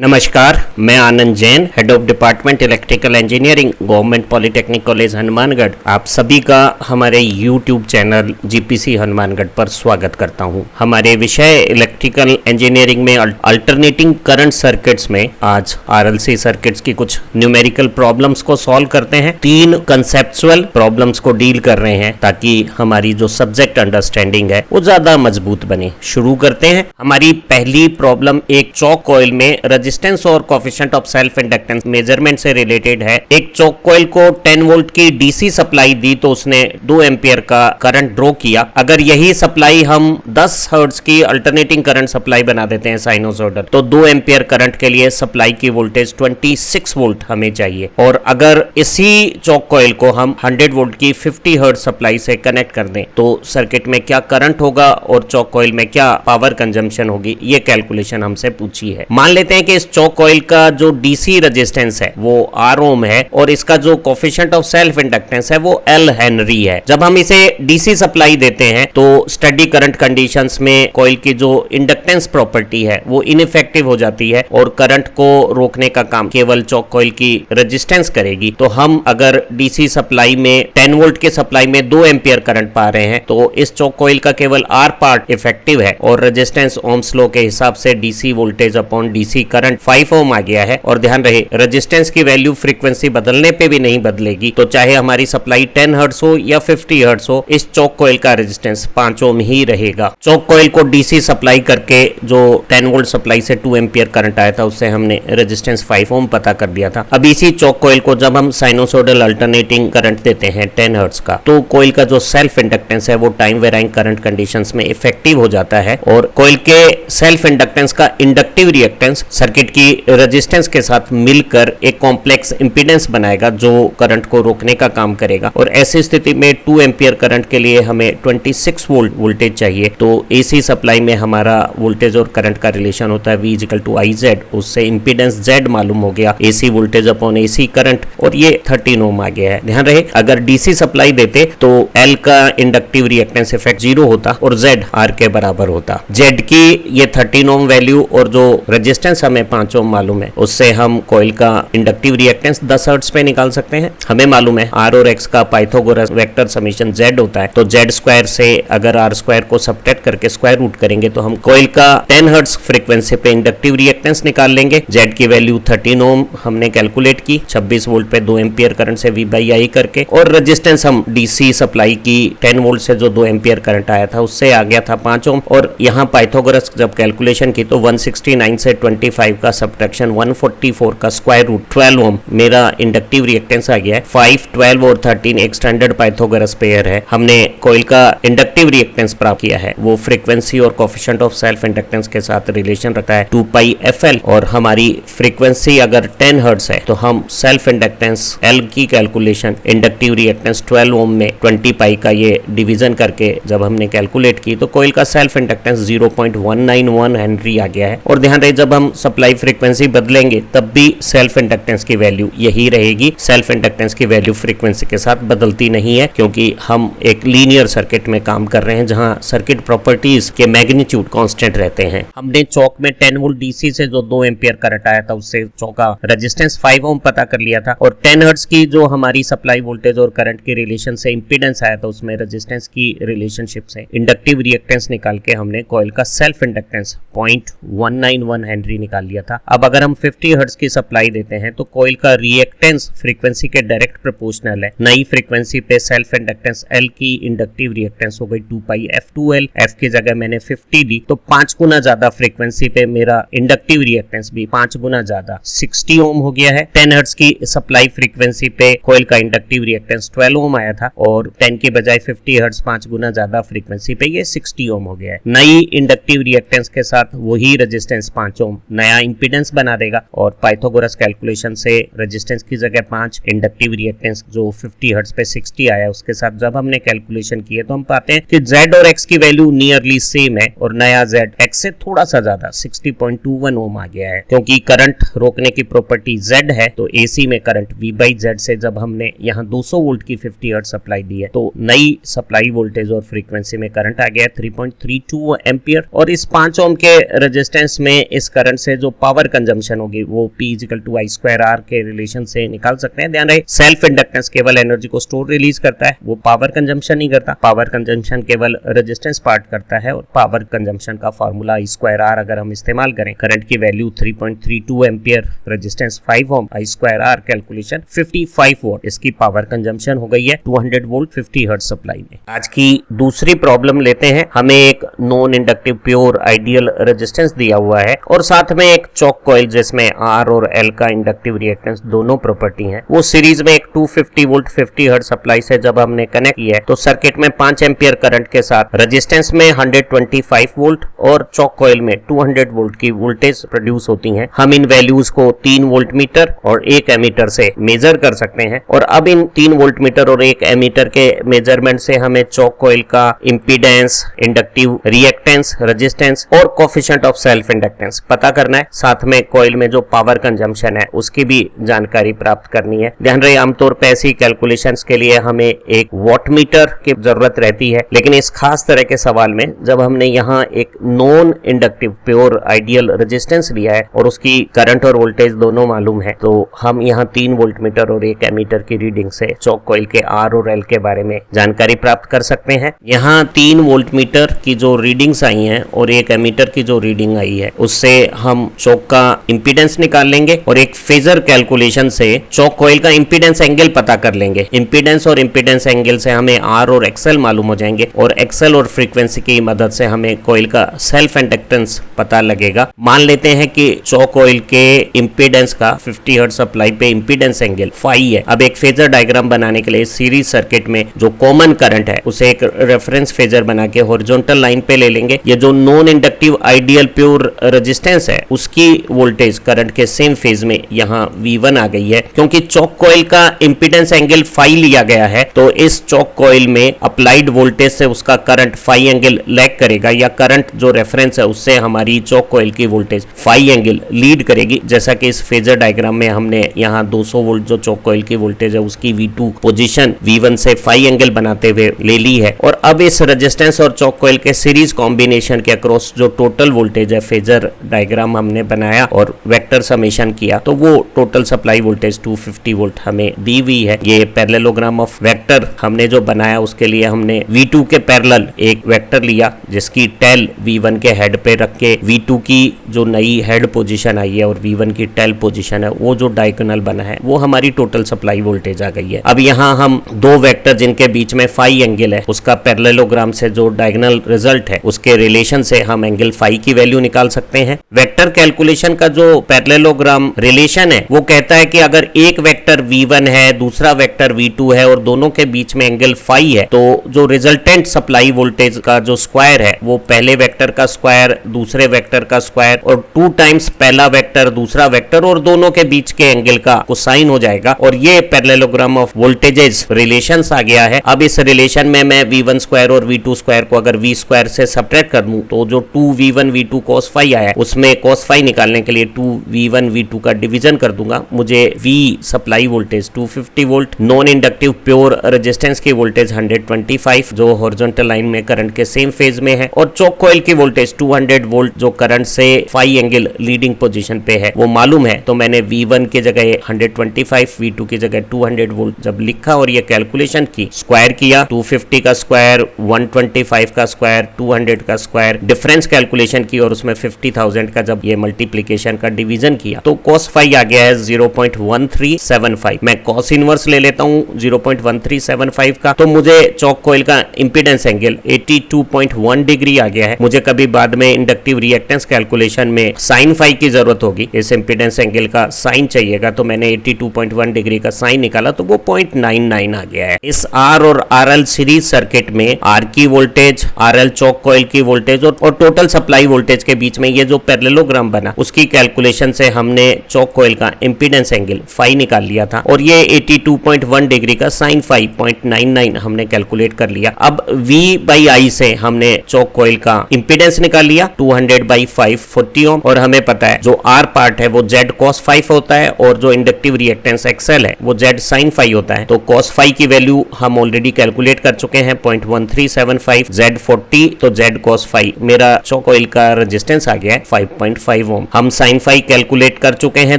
नमस्कार, मैं Anand Jain, head of department electrical engineering, government polytechnic college Hanumangarh. आप सभी का हमारे यूट्यूब चैनल जीपीसी हनुमानगढ़ पर स्वागत करता हूं। हमारे विषय इलेक्ट्रिकल इंजीनियरिंग में अल्टरनेटिंग करंट सर्किट्स में आज आरएलसी सर्किट्स की कुछ न्यूमेरिकल प्रॉब्लम्स को सॉल्व करते हैं। 3 कंसेप्चुअल प्रॉब्लम्स को डील कर रहे हैं ताकि हमारी जो सब्जेक्ट अंडरस्टैंडिंग है वो ज्यादा मजबूत बने। शुरू करते हैं। हमारी पहली प्रॉब्लम एक चौक कॉइल में रेजिस्टेंस और coefficient of self inductance measurement से रिलेटेड है। एक चौक कॉइल को 10 वोल्ट की डीसी सप्लाई दी तो उसने 2 एम्पियर का करंट ड्रॉ किया। अगर यही सप्लाई हम 10 हर्ट्ज की अल्टरनेटिंग करंट सप्लाई बना देते हैं साइनोसॉइडल, तो 2 एम्पियर करंट के लिए सप्लाई की वोल्टेज 26 वोल्ट हमें चाहिए। और अगर इसी चौक कॉइल को हम 100 वोल्ट की 50 हर्ट्ज सप्लाई से कनेक्ट कर दें तो सर्किट में क्या करंट होगा और चौक कॉइल में क्या पावर कंजम्पशन होगी, ये कैलकुलेशन हमसे पूछी है। मान लेते हैं कि इस चौक कॉइल का जो डीसी रेजिस्टेंस है वो R ओम है और इसका जो कोएफिशिएंट ऑफ सेल्फ इंडक्टेंस है वो L हेनरी है। जब हम इसे डीसी सप्लाई देते हैं तो स्टेडी करंट कंडीशंस में कॉइल की जो इंडक्टेंस प्रॉपर्टी है वो इनइफेक्टिव हो जाती है और करंट को रोकने का काम केवल चौक कॉइल की रेजिस्टेंस करेगी। तो हम अगर डीसी सप्लाई में 10 वोल्ट के सप्लाई में 2 एम्पियर करंट पा रहे हैं तो इस चौक कॉइल का केवल R पार्ट इफेक्टिव है और रेजिस्टेंस ओम्स लॉ के हिसाब से DC voltage upon DC current 5 ओम आ गया है। और ध्यान रहे रेजिस्टेंस की वैल्यू फ्रीक्वेंसी बदलने पे भी नहीं बदलेगी, तो चाहे हमारी सप्लाई 10 हर्ट्ज हो या 50 हर्ट्ज हो, इस चौक कॉइल का रेजिस्टेंस 5 ओम ही रहेगा। चौक कॉइल को डीसी सप्लाई करके जो 10 वोल्ट सप्लाई से 2 एम्पियर करंट आया था उससे हमने रेजिस्टेंस 5 ओम पता कर दिया था। अब इसी चौक कॉइल को जब हम साइनोसॉइडल अल्टरनेटिंग करंट देते हैं 10 हर्ट्ज का, तो कॉइल का जो सेल्फ इंडक्टेंस है वो टाइम वेराइंग करंट कंडीशंस में इफेक्टिव हो जाता है और कॉइल के सेल्फ इंडक्टेंस का इंडक्टिव रिएक्टेंस सर्किट की रेजिस्टेंस के साथ मिलकर एक कॉम्प्लेक्स इंपीडेंस बनाएगा जो करंट को रोकने का काम करेगा। और ऐसी स्थिति में 2 एम्पियर करंट के लिए हमें 26 वोल्ट वोल्टेज चाहिए। तो एसी सप्लाई में हमारा वोल्टेज और करंट का रिलेशन होता है V = IZ। उससे इंपीडेंस Z मालूम हो गया, AC voltage upon AC current, और ये 13 ओम आ गया है। ध्यान रहे अगर डीसी सप्लाई देते तो L का इंडक्टिव रिएक्टेंस इफेक्ट 0 होता और Z R के बराबर होता। Z की ये 13 ओम वैल्यू और जो रेजिस्टेंस हमें 5 ओम मालूम है उससे हम कॉइल का इंडक्टिव रिएक्टेंस 10 हर्ट्ज पे निकाल सकते हैं। हमें मालूम है R और X का पाइथागोरस वेक्टर समेशन Z होता है, तो Z स्क्वायर से अगर R स्क्वायर को सब्ट्रैक्ट करके स्क्वायर रूट करेंगे तो हम कॉइल का 10 हर्ट्ज फ्रीक्वेंसी पे इंडक्टिव रिएक्टेंस निकाल लेंगे। Z की वैल्यू 13 ओम हमने कैलकुलेट की 26 वोल्ट पे 2 एम्पियर करंट से V/I करके, और रेजिस्टेंस हम डीसी सप्लाई की 10 वोल्ट से जो 2 एम्पियर करंट आया था उससे आ गया था 5 ओम। और यहाँ पाइथागोरस जब कैलकुलेशन की तो 169 से 25 का सब्ट्रैक्शन 144 का स्क्वायर रूट 12 ओम मेरा इंडक्टिव रिएक्टेंस आ गया है। 5, 12 और 13 एक स्टैंडर्ड पाइथागोरस पेयर है। हमने कॉइल का इंडक्टिव रिएक्टेंस प्राप्त किया है, वो फ्रीक्वेंसी और कोएफिशिएंट ऑफ सेल्फ इंडक्टेंस के साथ रिलेशन रखता है 2πfl, और हमारी फ्रीक्वेंसी अगर 10 हर्ट्ज है तो हम सेल्फ इंडक्टेंस L की कैलकुलेशन इंडक्टिव रिएक्टेंस 12 ओम में 20π का ये डिवीजन करके जब हमने कैलकुलेट की तो कॉइल का सेल्फ इंडक्टेंस 0.191 हेनरी आ गया है। और ध्यान रहे जब हम सप्लाई फ्रीक्वेंसी बदलेंगे तब भी सेल्फ इंडक्टेंस की वैल्यू यही रहेगी। सेल्फ इंडक्टेंस की वैल्यू फ्रीक्वेंसी के साथ बदलती नहीं है क्योंकि हम एक लीनियर सर्किट में काम कर रहे हैं जहां सर्किट प्रॉपर्टीज के मैग्नीट्यूड कांस्टेंट रहते हैं। हमने चौक में 10 वोल्ट डीसी से जो 2 एम्पियर करंट आया था उससे चौक का रेजिस्टेंस 5 ओम पता कर लिया था, और 10 हर्ट्ज की जो हमारी सप्लाई वोल्टेज और करंट के रिलेशन से इंपीडेंस आया था उसमें रेजिस्टेंस की रिलेशनशिप से इंडक्टिव रिएक्टेंस निकाल के हमने कॉइल का सेल्फ इंडक्टेंस 0.191 हेनरी निकाल लिया था। अब अगर हम 50 हर्ट्ज की सप्लाई देते हैं तो कॉइल का रिएक्टेंस फ्रीक्वेंसी के डायरेक्ट प्रोपोर्शनल है। नई फ्रीक्वेंसी पे सेल्फ इंडक्टेंस L की इंडक्टिव रिएक्टेंस हो गई 2πf2L। F की जगह मैंने 50 दी तो 5 गुना ज्यादा फ्रीक्वेंसी पे मेरा इंडक्टिव रिएक्टेंस भी 5 गुना ज्यादा 60 ओम हो गया है। 10 हर्ट्ज की सप्लाई फ्रीक्वेंसी पे कॉइल का इंडक्टिव रिएक्टेंस 12 ओम आया था और 10 के बजाय 50 हर्ट्ज 5 गुना ज्यादा फ्रीक्वेंसी पे ये 60 ओम हो गया है। नई इंडक्टिव रिएक्टेंस के साथ वही रेजिस्टेंस 5 ओम नया इंपीडेंस बना देगा, और पाइथागोरस कैलकुलेशन से रेजिस्टेंस की जगह 5, इंडक्टिव रिएक्टेंस जो 50 हर्ट्ज पे 60 आया उसके साथ जब हमने कैलकुलेशन किए तो हम पाते हैं कि Z और X की वैल्यू नियरली सेम है और नया Z X से थोड़ा सा ज्यादा 60.21 ओम आ गया है। क्योंकि करंट रोकने की प्रॉपर्टी Z है तो AC में करंट V/Z से जब हमने यहाँ 200 वोल्ट की 50 हर्ट्ज सप्लाई दी है तो नई सप्लाई वोल्टेज और फ्रीक्वेंसी में करंट आ गया 3.32 एम्पियर, और इस 5 ओम के रेजिस्टेंस में इस करंट से जो जो पावर कंजम्पशन होगी वो P=I²R के रिलेशन से निकाल सकते हैं। ध्यान रहे सेल्फ इंडक्टेंस केवल एनर्जी को स्टोर रिलीज करता है, वो पावर कंजम्पशन नहीं करता। पावर कंजम्पशन केवल रेजिस्टेंस पार्ट करता है और पावर कंजम्पशन का फार्मूला I²R अगर हम इस्तेमाल करें, करंट की value 3.32 ampere, resistance 5 ohm, I²R calculation 55 watt इसकी पावर कंजम्पशन हो गई है 200 वोल्ट 50 हर्ट्ज सप्लाई में। आज की दूसरी प्रॉब्लम लेते हैं। हमें एक non inductive pure ideal resistance दिया हुआ है और साथ में एक चौक कॉइल जिसमें R और L का इंडक्टिव रिएक्टेंस दोनों प्रॉपर्टी है। वो सीरीज में एक 250 वोल्ट 50 हर्ट्ज सप्लाई से जब हमने कनेक्ट किया है तो सर्किट में 5 एम्पियर करंट के साथ रेजिस्टेंस में 125 वोल्ट और चौक कॉइल में 200 वोल्ट की वोल्टेज प्रोड्यूस होती है। हम इन वैल्यूज को 3 वोल्ट मीटर और 1 एमीटर से मेजर कर सकते हैं और अब इन 3 वोल्ट मीटर और 1 एमीटर के मेजरमेंट से हमें चौक कॉइल का इंपीडेंस, इंडक्टिव रिएक्टेंस, रेजिस्टेंस और कोएफिशिएंट ऑफ सेल्फ इंडक्टेंस पता करना है। साथ में कॉइल में जो पावर कंजम्पशन है उसकी भी जानकारी प्राप्त करनी है। ध्यान रहे आमतौर पर ऐसी कैलकुलेशंस के लिए हमें एक वॉट मीटर की जरूरत रहती है, लेकिन इस खास तरह के सवाल में जब हमने यहाँ एक non inductive pure ideal resistance लिया है और उसकी करंट और वोल्टेज दोनों मालूम है तो हम यहाँ 3 वोल्ट मीटर और 1 एमीटर की रीडिंग से चौक कॉइल के R और L के बारे में जानकारी प्राप्त कर सकते हैं। यहाँ 3 वोल्ट मीटर की जो रीडिंग्स आई हैं और 1 एमीटर की जो रीडिंग आई है उससे हम चौक का इंपीडेंस निकाल लेंगे और एक फेजर कैलकुलेशन से चौक कॉइल का इंपीडेंस एंगल पता कर लेंगे। इंपीडेंस और इंपीडेंस एंगल से हमें R और XL मालूम हो जाएंगे और XL और फ्रीक्वेंसी की मदद से हमें कॉइल का सेल्फ इंडक्टेंस पता लगेगा। मान लेते हैं कि चौक कॉइल के इंपीडेंस का 50 हर्ट्ज सप्लाई पे इंपीडेंस एंगल फाई है। अब एक फेजर डायग्राम बनाने के लिए सीरीज सर्किट में जो कॉमन करंट है उसे एक रेफरेंस फेजर बना के हॉरिजॉन्टल लाइन पे ले लेंगे। ये जो non inductive ideal pure resistance है उसकी वोल्टेज करंट के सेम फेज में यहाँ V1 आ गई है। क्योंकि चौक कॉइल का इंपीडेंस एंगल फाई लिया गया है तो इस चौक कॉइल में अप्लाइड वोल्टेज से उसका करंट फाई एंगल लैग करेगा या करंट जो रेफरेंस है उससे हमारी चौक कॉइल की वोल्टेज फाई एंगल लीड करेगी। जैसा कि इस फेजर डायग्राम में हमने यहाँ 200 वोल्ट जो चौक कॉइल की वोल्टेज है उसकी V2 पोजीशन V1 से फाई एंगल बनाते हुए ले ली है। और अब इस रेजिस्टेंस और चौक कॉइल के सीरीज कॉम्बिनेशन के अक्रॉस जो टोटल वोल्टेज है फेजर डायग्राम हमने बनाया और वेक्टर समेशन किया तो वो टोटल सप्लाई वोल्टेज 250 वोल्ट हमें दी हुई है। ये पैरेललोग्राम ऑफ वेक्टर हमने जो बनाया उसके लिए हमने V2 के पैरेलल एक वेक्टर लिया जिसकी टेल V1 के हेड पे रख के V2 की जो नई हेड पोजीशन आई है और V1 की टेल पोजीशन है वो जो डायगोनल बना है वो हमारी टोटल सप्लाई वोल्टेज आ गई है। अब यहाँ हम दो वेक्टर जिनके बीच में फाई एंगल है उसका पैरेललोग्राम से जो डायगोनल रिजल्ट है उसके रिलेशन से हम एंगल फाई की वैल्यू निकाल सकते हैं। वेक्टर कैलकुलेशन का जो पैरेललोग्राम रिलेशन है वो कहता है कि अगर एक वेक्टर V1 है दूसरा वेक्टर V2 है और दोनों के बीच में एंगल फाई है तो जो रिजल्टेंट सप्लाई वोल्टेज का जो स्क्वायर है वो पहले वेक्टर का स्क्वायर दूसरे वेक्टर का स्क्वायर और 2 टाइम्स पहला वेक्टर दूसरा वेक्टर और दोनों के बीच के एंगल का कोसाइन हो जाएगा और ये पैरेललोग्राम ऑफ वोल्टेजेस रिलेशंस आ गया है। अब इस रिलेशन में मैं V1 स्क्वायर और V2 स्क्वायर को अगर V स्क्वायर से सब्ट्रैक्ट कर दूं तो जो 2V1 V2 cos फाई आया उसमें cos फाई निकालने के लिए 2V1 V2 का डिवीजन कर दूंगा। मुझे V supply voltage 250 volt, non inductive pure resistance की वोल्टेज 125 जो हॉरिजॉन्टल लाइन में करंट के सेम फेज में है और चौक कॉइल की वोल्टेज 200 वोल्ट जो करंट से फाई एंगल लीडिंग पोजीशन पे है वो मालूम है। तो मैंने V1 की जगह 125, V2 की जगह 200 वोल्ट जब लिखा और ये कैलकुलेशन की, स्क्वायर किया, 250 का स्क्वायर, 125 का स्क्वायर, 200 का स्क्वायर, डिफरेंस कैलकुलेशन की और उसमें 50,000 का जब ये मल्टीप्लीकेशन का डिवीजन किया तो cos फाई आ गया है 0.1375। मैं cos इनवर्स ले लेता हूँ 0.1375 का तो मुझे चौक कॉइल का इंपीडेंस एंगल 82.1 डिग्री आ गया है। मुझे कभी बाद में इंडक्टिव रिएक्टेंस कैलकुलेशन में साइन फाई की जरूरत होगी, इस इंपीडेंस एंगल का साइन चाहिएगा तो मैंने 82.1 डिग्री का साइन निकाला तो वो 0.99 आ गया है। इस R और RL सीरीज सर्किट में R की वोल्टेज, RL चौक कॉइल की वोल्टेज और टोटल सप्लाई वोल्टेज के बीच में ये जो पैरेललोग्राम बना उसकी कैलकुलेशन से हमने चौक कॉइल का इंपीडेंस एंगल फाई निकाल लिया था और ये 82.1 डिग्री का साइन फाई 0.99 हमने कैलकुलेट कर लिया। अब V/I से हमने चौक कॉइल का इंपीडेंस निकाल लिया 200/5 40 ओम और हमें पता है जो R पार्ट है वो Z cos 5 होता है और जो इंडक्टिव रिएक्टेंस XL है वो Z sin फाई होता है। तो cos फाई की वैल्यू हम ऑलरेडी कैलकुलेट कर चुके हैं 0.1375, Z 40 तो Z cos फाई, मेरा चौक कॉइल का रेजिस्टेंस आ गया है 5.5 6.5 ओम। हम साइन फाई कैलकुलेट कर चुके हैं,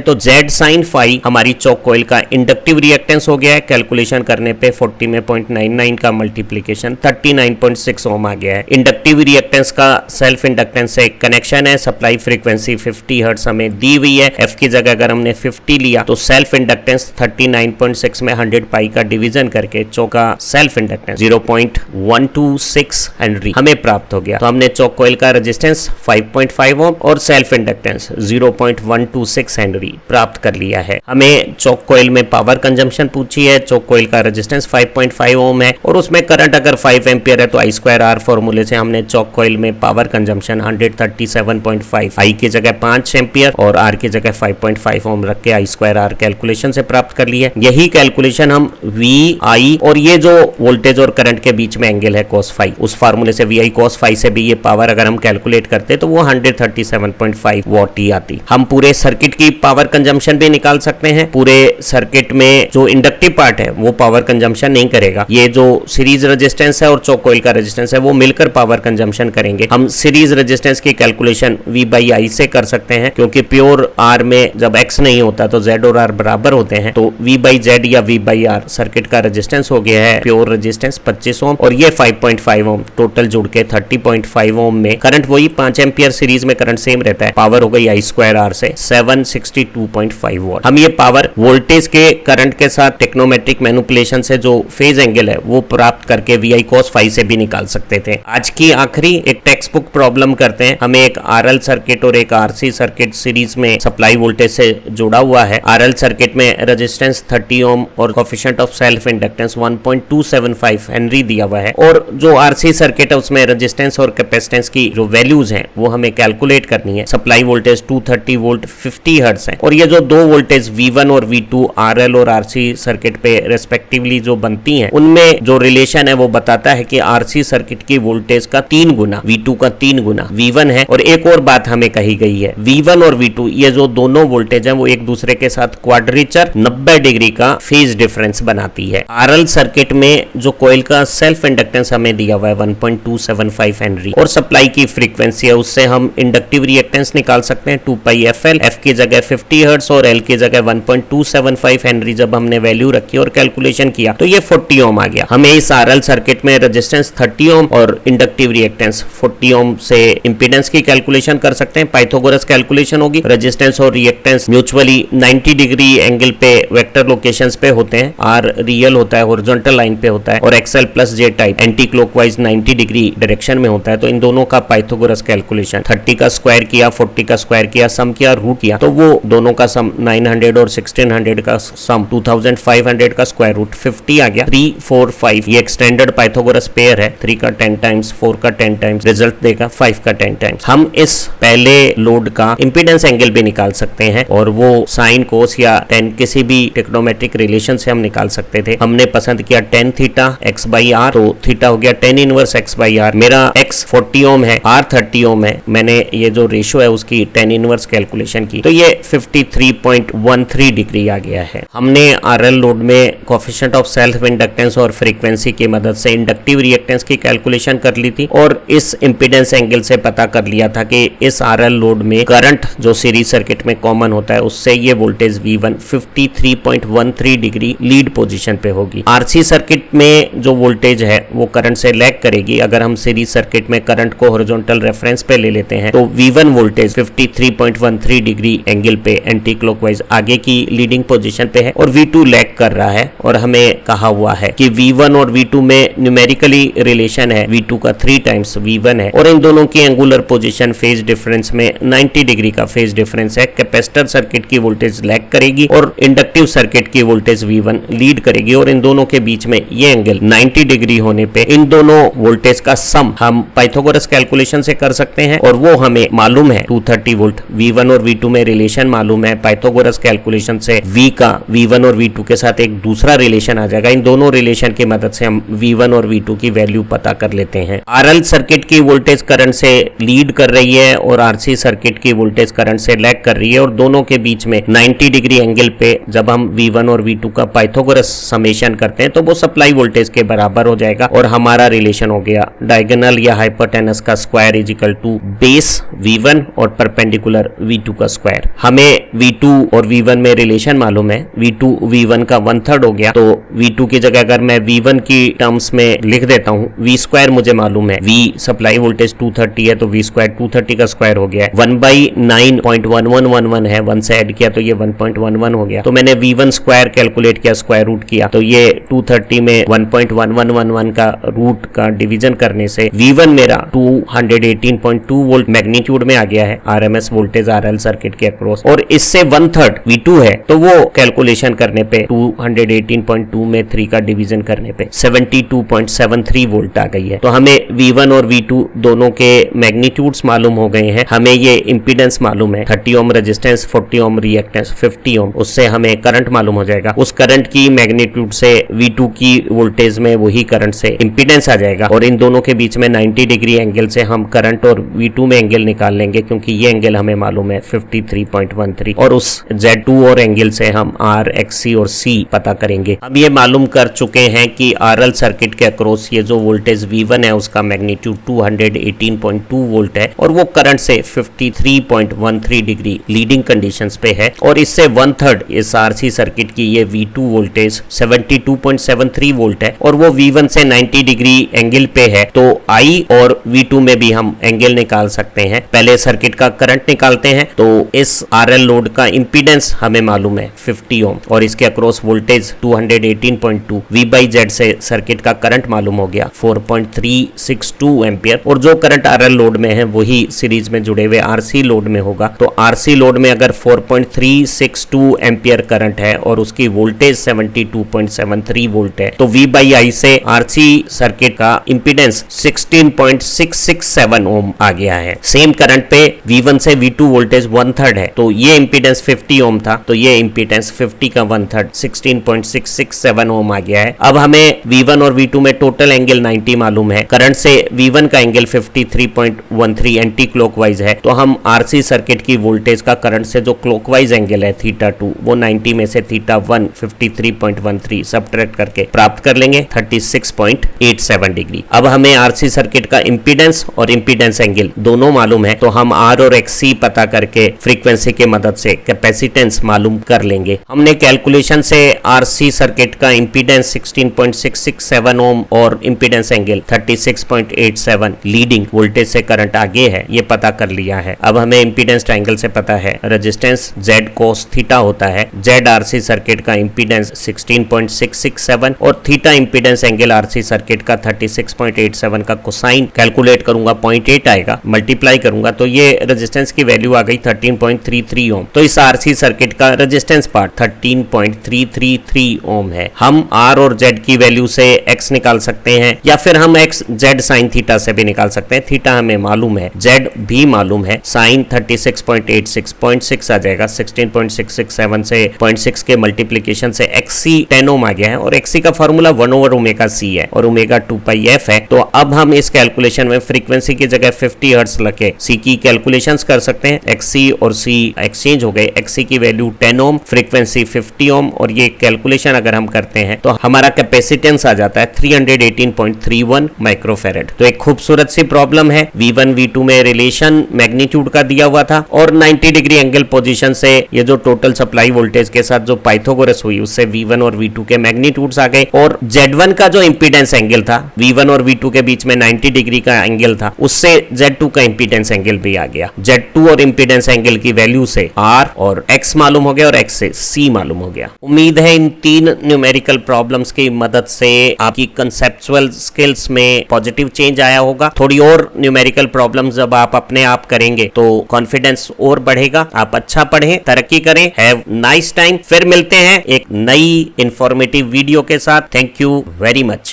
तो Z साइन फाई हमारी चौक कॉइल का इंडक्टिव रिएक्टेंस हो गया है। कैलकुलेशन करने पे 40 में 0.99 का मल्टीप्लीकेशन 39.6 ओम आ गया है। इंडक्टिव रिएक्टेंस का सेल्फ इंडक्टेंस से कनेक्शन है। सप्लाई फ्रीक्वेंसी 50 हर्ट्ज हमें दी हुई है। F की जगह अगर हमने 50 लिया तो सेल्फ इंडक्टेंस 39.6 में 100 पाई का डिवीजन करके चौका सेल्फ इंडक्टेंस 0.126 हेनरी हमें प्राप्त हो गया। तो हमने चौक कॉइल का रेजिस्टेंस 5.5 ओम और सेल्फ इंडक्टेंस 0.126 हेनरी प्राप्त कर लिया है। हमें चौक कॉइल में पावर कंजम्पशन पूछी है। चौक कॉइल का रेजिस्टेंस 5.5 ओम है और उसमें करंट अगर 5 एम्पियर है तो I2R फॉर्मूले से हमने चौक कॉइल में पावर कंजम्पशन 137.5 I की जगह 5 एम्पियर और R की जगह 5.5 ओम रख के I2R कैलकुलेशन से प्राप्त कर ली है। यही कैलकुलेशन हम VI और ये जो वोल्टेज और करंट के बीच में एंगल है cos फाई, उस फार्मूले से VI cos फाई से भी ये पावर अगर हम कैलकुलेट करते तो वो 137.5 वॉट ही आती। हम पूरे सर्किट की पावर कंजम्पशन भी निकाल सकते हैं। पूरे सर्किट में जो इंडक्टिव पार्ट है वो पावर कंजम्पशन नहीं करेगा। ये जो सीरीज रेजिस्टेंस है और चौक कॉइल का रेजिस्टेंस है वो मिलकर पावर कंजम्पशन करेंगे। हम सीरीज रेजिस्टेंस की कैलकुलेशन V/I से कर सकते हैं, क्योंकि प्योर R में जब X नहीं होता तो Z और R बराबर होते हैं, तो V/Z या V/R सर्किट का रेजिस्टेंस हो गया है प्योर रेजिस्टेंस 25 ओम और ये 5.5 ओम, टोटल जुड़ के 30.5 ओम में करंट वही 5 एम्पियर सीरीज में करंट सेम रहता है। पावर हो गई I2R से 762.5 वॉट। हम ये पावर वोल्टेज के करंट के साथ टेक्नोमेट्रिक मैनिपुलेशन से जो फेज एंगल है वो प्राप्त करके VI cos फाई से भी निकाल सकते थे। आज की आखिरी एक टेक्स्ट बुक प्रॉब्लम करते हैं। हमें एक RL सर्किट और एक RC सर्किट सीरीज में सप्लाई वोल्टेज से जुड़ा हुआ है। RL सर्किट में रेजिस्टेंस 30 ओम और coefficient of self inductance 1.275 Henry दिया हुआ है, और जो RC सर्किट है उसमें रेजिस्टेंस और कैपेसिटेंस की जो वैल्यूज हैं वो हमें कैलकुलेट करनी है। सप्लाई वोल्टेज 230 वोल्ट 50 हर्ट्ज है, और ये जो दो वोल्टेज V1 और V2 RL और RC सर्किट पे रेस्पेक्टिवली जो बनती हैं उनमें जो रिलेशन है वो बताता है कि RC सर्किट की वोल्टेज का 3 गुना V2 का 3 गुना V1 है। और एक और बात हमें कही गई है, V1 और V2 ये जो दोनों वोल्टेज हैं वो एक दूसरे के साथ क्वाड्रेचर 90 डिग्री का फेज डिफरेंस बनाती है। RL सर्किट में जो कॉइल का सेल्फ इंडक्टेंस हमें दिया हुआ है 1.275 हेनरी और सप्लाई की फ्रीक्वेंसी है, उससे हम इंडक्टिव रिएक्टेंस निकाल सकते हैं 2πfL। F की जगह 50 हर्ट्ज और L की जगह 1.275 हेनरी जब हमने वैल्यू रखी और कैलकुलेशन किया तो ये 40 ओम आ गया। हमें इस RL सर्किट में रेजिस्टेंस 30 ओम और इंडक्टिव रिएक्टेंस 40 ओम से इंपीडेंस की कैलकुलेशन कर सकते हैं। पाइथागोरस कैलकुलेशन होगी। रेजिस्टेंस और रिएक्टेंस म्यूचुअली 90 डिग्री एंगल पे वेक्टर लोकेशंस पे होते हैं। R रियल होता है, हॉरिजॉन्टल लाइन पे होता है, और XL plus J type anti clockwise 90 degree direction में होता है। तो इन दोनों का पाइथागोरस कैलकुलेशन 30 का स्क्वायर किया, 40 का स्क्वायर किया, सम किया, रूट किया, तो वो दोनों का सम 900 और 1600 का सम 2500 का स्क्वायर रूट 50 आ गया। 3 4 5 ये एक्सटेंडेड पाइथागोरस पेयर है। 3 का 10 टाइम्स, 4 का 10 टाइम्स, रिजल्ट देगा 5 का 10 टाइम्स। हम इस पहले लोड का इंपीडेंस एंगल भी निकाल सकते हैं, और वो साइन कोस या टेन किसी भी टेक्नोमेट्रिक रिलेशन से हम निकाल सकते थे। हमने पसंद किया tan थीटा x/r, तो थीटा हो गया tan इनवर्स x/r। मेरा x 40 ओम है, r 30 ओम है। मैंने ये जो रेशो है उसकी tan इनवर्स कैलकुलेशन की तो ये 53.13 डिग्री आ गया है। हमने RL लोड में कोएफिशिएंट ऑफ सेल्फ इंडक्टेंस और फ्रीक्वेंसी की मदद से इंडक्टिव रिएक्टेंस की कैलकुलेशन कर ली थी, और इस इंपीडेंस एंगल से पता कर लिया था कि इस RL लोड में करंट जो सीरीज सर्किट में कॉमन होता है उससे ये voltage V1 53.13 degree lead position पे होगी। RC सर्किट में जो वोल्टेज है वो करंट से लैग करेगी। अगर हम सीरीज सर्किट में करंट को हॉरिजॉन्टल रेफरेंस पे ले लेते हैं तो V1 वोल्टेज 53.13 डिग्री एंगल पे एंटी क्लॉकवाइज आगे की लीडिंग पोजीशन पे है, और V2 लैग कर रहा है। और हमें कहा हुआ है कि V1 और V2 में न्यूमेरिकली रिलेशन है, V2 का 3 टाइम्स V1 है, और इन दोनों की एंगुलर पोजीशन फेज डिफरेंस में 90 डिग्री का फेज डिफरेंस है। कैपेसिटर सर्किट की वोल्टेज लैग करेगी और इंडक्टिव सर्किट की वोल्टेज V1 लीड करेगी, और इन दोनों के बीच में ये एंगल 90 डिग्री होने पे इन दोनों वोल्टेज का सम हम पाइथागोरस कैलकुलेशन से कर सकते हैं, और वो हमें मालूम है 230 वोल्ट। V1 और V2 में रिलेशन मालूम है, पाइथागोरस कैलकुलेशन से V का V1 और V2 के साथ एक दूसरा रिलेशन आ जाएगा। इन दोनों रिलेशन की मदद से हम V1 और V2 की वैल्यू पता कर लेते हैं। RL सर्किट की वोल्टेज करंट से लीड कर रही है और RC सर्किट की वोल्टेज करंट से लैग कर रही है, और दोनों के बीच में 90 डिग्री एंगल पे जब हम V1 और V2 का पाइथागोरस समेशन करते हैं तो वो सप्लाई वोल्टेज के बराबर हो जाएगा, और हमारा रिलेशन हो गया डायगोनल या हाइपोटेनस का square is equal to base V1 और परपेंडिकुलर V2 का स्क्वायर। हमें V2 और V1 में रिलेशन मालूम है, V2 V1 का 1/3 हो गया, तो V2 की जगह अगर मैं V1 की टर्म्स में लिख देता हूँ, V स्क्वायर मुझे मालूम है, V सप्लाई वोल्टेज 230 है तो V स्क्वायर 230 का स्क्वायर हो गया है, 1/9.1111 है, 1 से ऐड किया तो ये 1.11 हो गया। तो मैंने V1 स्क्वायर कैलकुलेट किया, स्क्वायर रूट किया, तो ये 230 में 1.1111 का रूट का डिवीजन करने से V1 मेरा 218.2 वोल्ट मैग्नीट्यूड में आ गया है, RMS वोल्टेज RL सर्किट के अक्रॉस। और इससे 1/3 V2 है, तो वो कैलकुलेशन करने पे 218.2 में 3 का डिवीजन करने पे 72.73 वोल्ट आ गई है। तो हमें V1 और V2 दोनों के मैग्नीट्यूड्स मालूम हो गए हैं, हमें ये इंपीडेंस मालूम है, 30 ओम रेजिस्टेंस, 40 ओम रिएक्टेंस, 50 ओम, उससे हमें करंट मालूम हो जाएगा। उस करंट की मैग्नीट्यूड से V2 की वोल्टेज में वही करंट से इंपीडेंस आ जाएगा, और इन दोनों के बीच में 90 डिग्री एंगल से हम करंट और V2 में एंगल निकाल लेंगे, क्योंकि ये एंगल हमें मालूम है 53.13, और उस Z2 और एंगल से हम R, XC और C पता करेंगे। हम ये मालूम कर चुके हैं कि RL सर्किट के अक्रॉस ये जो वोल्टेज V1 है उसका मैग्नीट्यूड 218.2 वोल्ट है, और वो करंट से 53.13 डिग्री लीडिंग कंडीशंस पे है, और इससे 1/3 इस RC सर्किट की ये V2 वोल्टेज 72.73 वोल्ट है, और वो V1 से 90 डिग्री एंगल पे है। तो I और V2 में भी हम एंगल निकाल सकते हैं। पहले सर्किट का करंट निकालते हैं, तो इस RL लोड का इंपीडेंस हमें मालूम है 50 ओम, और इसके अक्रॉस वोल्टेज 218.2, V/Z से सर्किट का करंट मालूम हो गया 4.362 एम्पियर, और जो करंट RL लोड में है वही सीरीज में जुड़े हुए RC लोड में होगा। तो RC लोड में अगर 4.362 एम्पियर करंट है और उसकी वोल्टेज 72.73 वोल्ट है, तो V/I से RC सर्किट का इंपीडेंस 16.667 ओम आ गया है। सेम करंट पे V1 से V2 वोल्टेज 1/3 है, तो ये इंपीडेंस 50 ओम था, तो ये इंपीडेंस 50 का 1/3 16.667 ओम आ गया है। अब हमें V1 और V2 में टोटल एंगल 90 मालूम है, करंट से V1 का एंगल 53.13 एंटी क्लॉकवाइज है, तो हम RC सर्किट की वोल्टेज का करंट से जो क्लॉकवाइज एंगल है θ2, वो 90 में से θ1 53.13 सबट्रैक्ट करके प्राप्त कर लेंगे 36.87 डिग्री। अब हमें RC सर्किट का इंपीडेंस और इंपीडेंस एंगल दोनों मालूम है, तो हम R और XC पता करके फ्रीक्वेंसी के मदद से कैपेसिटेंस मालूम कर लेंगे। हमने कैलकुलेशन से RC सर्किट का इंपीडेंस 16.667 ओम और इंपीडेंस एंगल 36.87 लीडिंग वोल्टेज से करंट आगे है, ये पता कर लिया है। अब हमें इंपीडेंस ट्रायंगल से पता है रेजिस्टेंस Z cos थीटा होता है, Z RC सर्किट का इंपीडेंस 16.667 और theta impedance angle RC circuit का 36.87 का कोसाइन कैलकुलेट करूंगा 0.8 आएगा, मल्टीप्लाई करूंगा तो ये रेजिस्टेंस की वैल्यू आ गई 13.33 ओम। तो इस RC सर्किट का रेजिस्टेंस पार्ट 13.333 ओम है। हम R और Z की वैल्यू से X निकाल सकते हैं, या फिर हम X Z साइन थीटा से भी निकाल सकते हैं। थीटा हमें मालूम है, Z भी मालूम है, साइन 36.86 0.6 आ जाएगा, 16.667 से 0.6 के मल्टीप्लीकेशन से XC 10 ओम आ गया है, और XC का फॉर्मूला 1/ωc है और ओमेगा 2πf है। तो अब हम इस कैलकुलेशन में फ्रीक्वेंसी की जगह 50 हर्ट्ज लगे C की कैलकुलेशंस कर सकते हैं। XC और C एक्सचेंज हो गए, XC की वैल्यू 10 ओम, फ्रीक्वेंसी 50 ओम, और ये कैलकुलेशन अगर हम करते हैं तो हमारा कैपेसिटेंस आ जाता है 318.31 माइक्रोफेरेड। तो एक खूबसूरत सी प्रॉब्लम है, V1 V2 में रिलेशन मैग्नीट्यूड का दिया हुआ था, और 90 डिग्री एंगल पोजीशन से ये जो टोटल सप्लाई वोल्टेज के साथ जो पाइथागोरस हुई उससे V1 और V2 के मैग्नीट्यूड्स आ गए, और Z1 का जो इंपीडेंस एंगल था V1 और V2 के बीच में 90 डिग्री का एंगल था, उससे Z2 का इंपीडेंस एंगल भी आ गया। Z2 और इंपीडेंस एंगल की वैल्यू से R और X मालूम हो गया और X से C मालूम हो गया। उम्मीद है इन 3 न्यूमेरिकल प्रॉब्लम्स की मदद से आपकी कंसेप्चुअल स्किल्स में पॉजिटिव चेंज आया होगा। थोड़ी और न्यूमेरिकल प्रॉब्लम्स जब आप अपने आप करेंगे तो कॉन्फिडेंस और बढ़ेगा। आप अच्छा पढ़ें, तरक्की करें। Have nice time. फिर मिलते हैं एक नई इंफॉर्मेटिव वीडियो के साथ। Thank you very much.